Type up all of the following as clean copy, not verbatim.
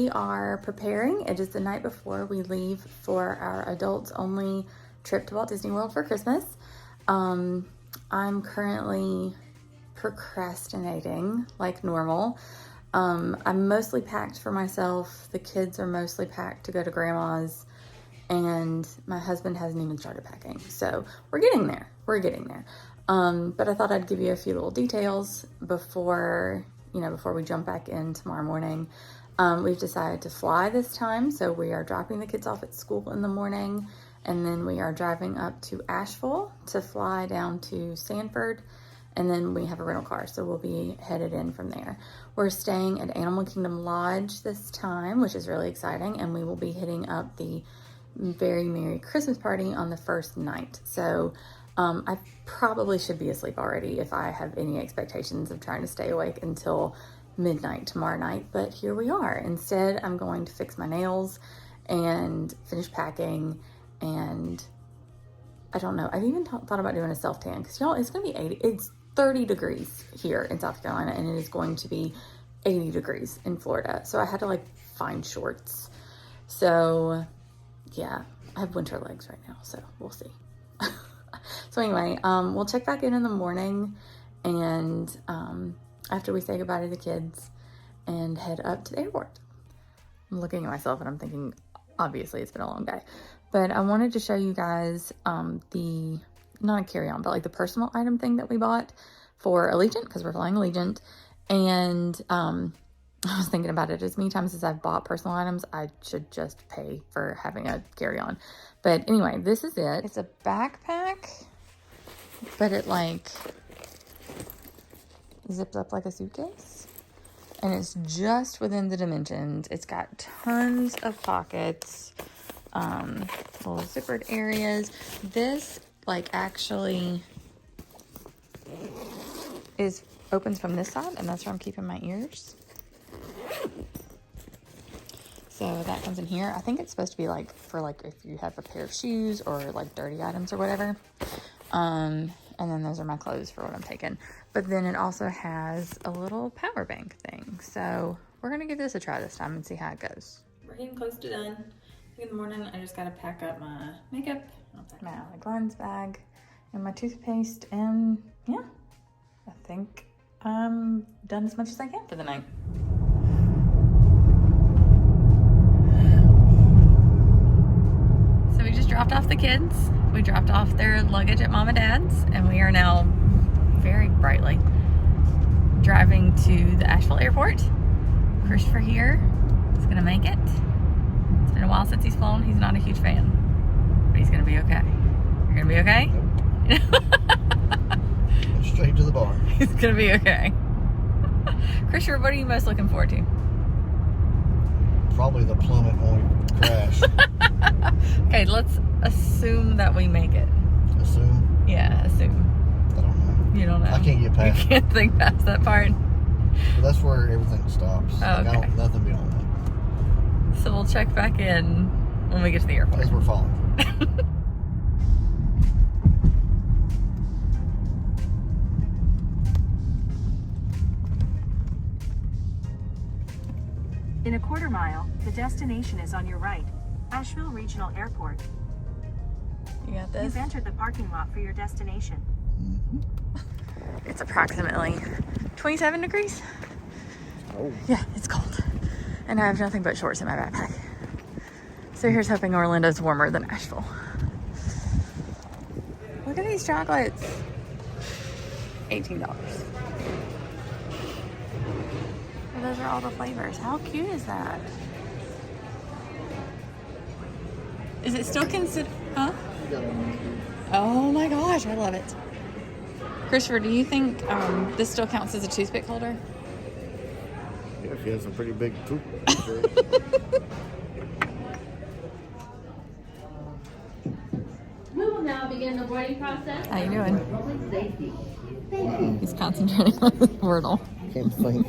we are preparing. It is the night before we leave for our adults only trip to Walt Disney World for Christmas. I'm currently procrastinating like normal. I'm mostly packed for myself. The kids are mostly packed to go to grandma's, and my husband hasn't even started packing. So we're getting there. But I thought I'd give you a few little details before we jump back in tomorrow morning. We've decided to fly this time. So we are dropping the kids off at school in the morning, and then we are driving up to Asheville to fly down to Sanford. And then we have a rental car, so we'll be headed in from there. We're staying at Animal Kingdom Lodge this time, which is really exciting. And we will be hitting up the Very Merry Christmas Party on the first night. So I probably should be asleep already if I have any expectations of trying to stay awake until midnight tomorrow night. But here we are. Instead, I'm going to fix my nails and finish packing. And I don't know. I've even thought about doing a self-tan because, y'all, it's going to be it's 30 degrees here in South Carolina, and it is going to be 80 degrees in Florida. So I had to find shorts. So yeah, I have winter legs right now, so we'll see. So anyway, we'll check back in the morning, and after we say goodbye to the kids, and head up to the airport. I'm looking at myself and I'm thinking, obviously it's been a long day, but I wanted to show you guys the, not a carry-on, but the personal item thing that we bought for Allegiant, because we're flying Allegiant. And I was thinking about it, as many times as I've bought personal items, I should just pay for having a carry-on. But anyway, this is it. It's a backpack, but it zips up like a suitcase. And it's just within the dimensions. It's got tons of pockets, little zippered areas. This actually opens from this side, and that's where I'm keeping my ears. So that comes in here. I think it's supposed to be for if you have a pair of shoes or dirty items or whatever. And then those are my clothes for what I'm taking. But then it also has a little power bank thing. So we're gonna give this a try this time and see how it goes. We're getting close to done. In the morning, I just gotta pack up my makeup, my Glenn's bag, and my toothpaste, and yeah, I think I'm done as much as I can for the night. So we just dropped off the kids. We dropped off their luggage at Mom and Dad's, and we are now very brightly driving to the Asheville airport. Christopher here is gonna make it. It's been a while since he's flown. He's not a huge fan, but he's gonna be okay. You're gonna be okay? Nope. Straight to the bar. He's gonna be okay. Christopher, what are you most looking forward to? Probably the plummet when we crash. Okay, let's assume that we make it. Assume? Yeah, assume. I don't know. You don't know. I can't get past. You can't think past that part. But that's where everything stops. Oh, okay. Nothing beyond that. So we'll check back in when we get to the airport. As we're falling. In a quarter mile, the destination is on your right, Asheville Regional Airport. You got this? You've entered the parking lot for your destination. Mm-hmm. It's approximately 27 degrees. Oh. Yeah, it's cold. And I have nothing but shorts in my backpack. So here's hoping Orlando's warmer than Asheville. Look at these chocolates. $18. And those are all the flavors. How cute is that? Is it still considered, huh? Oh my gosh, I love it. Christopher, do you think this still counts as a toothpick holder? Yeah, she has some pretty big tooth. We will now begin the boarding process. How you doing? Public safety. He's concentrating on his Wordle. Can't think.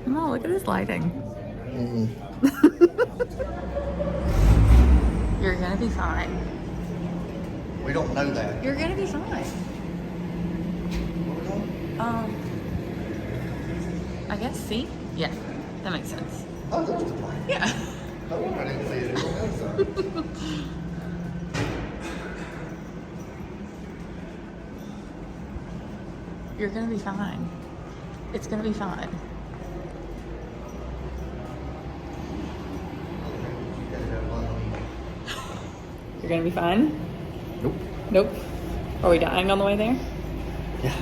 No, look at this lighting. You're gonna be fine. We don't know that. You're gonna be fine. I guess C? Yeah. That makes sense. Oh, that was the plane. Yeah. I wonder I didn't see it. It was on the other side. You're gonna be fine. It's gonna be fine. You're gonna be fine? Nope. Nope. Are we dying on the way there? Yeah.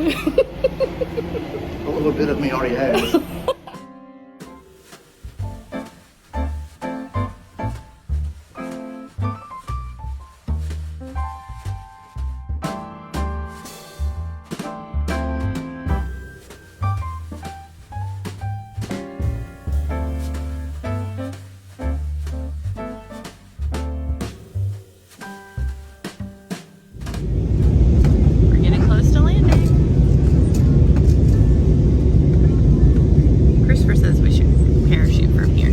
A little bit of me already has. We're getting close to landing. Christopher says we should parachute from here.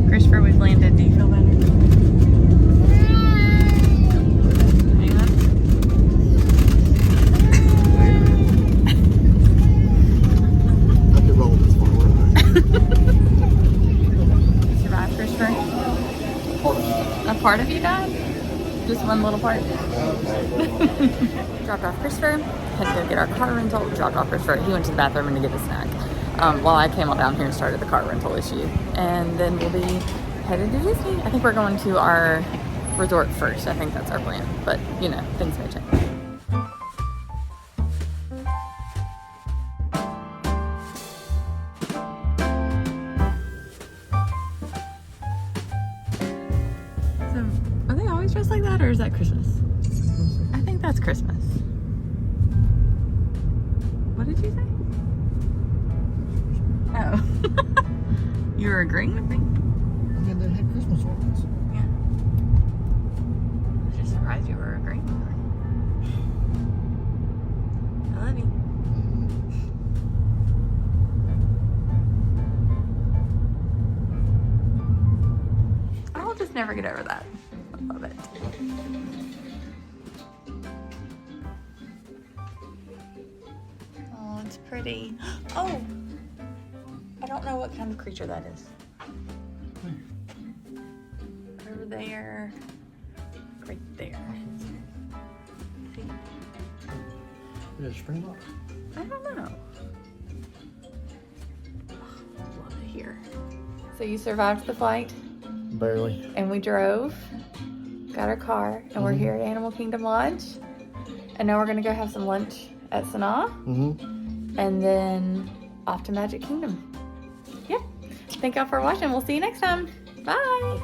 Christopher, we've landed. Do you feel better? Hang on. I could roll this far. You survived, Christopher? A part of you died? Just one little part? Dropped off Christopher. Had to go get our car rental. Dropped off Christopher. He went to the bathroom and to get a snack. While I came on down here and started the car rental issue. And then we'll be headed to Disney. I think we're going to our resort first. I think that's our plan. But, you know, things may change. So, are they always dressed like that, or is that Christmas? I think that's Christmas. What did you say? Oh. You were agreeing with me? I mean, they had Christmas ornaments. Yeah. I was just surprised you were agreeing with me. I love you. I'll just never get over that. I love it. Oh, it's pretty. Oh! I don't know what kind of creature that is. Over there. Right there. See? Is it a springbok? I don't know. Love it here. So you survived the flight, Barely. and we drove, got our car, and we're here at Animal Kingdom Lodge. And now we're gonna go have some lunch at Sanaa, Mm-hmm. and then off to Magic Kingdom. Yeah. Thank y'all for watching. We'll see you next time. Bye.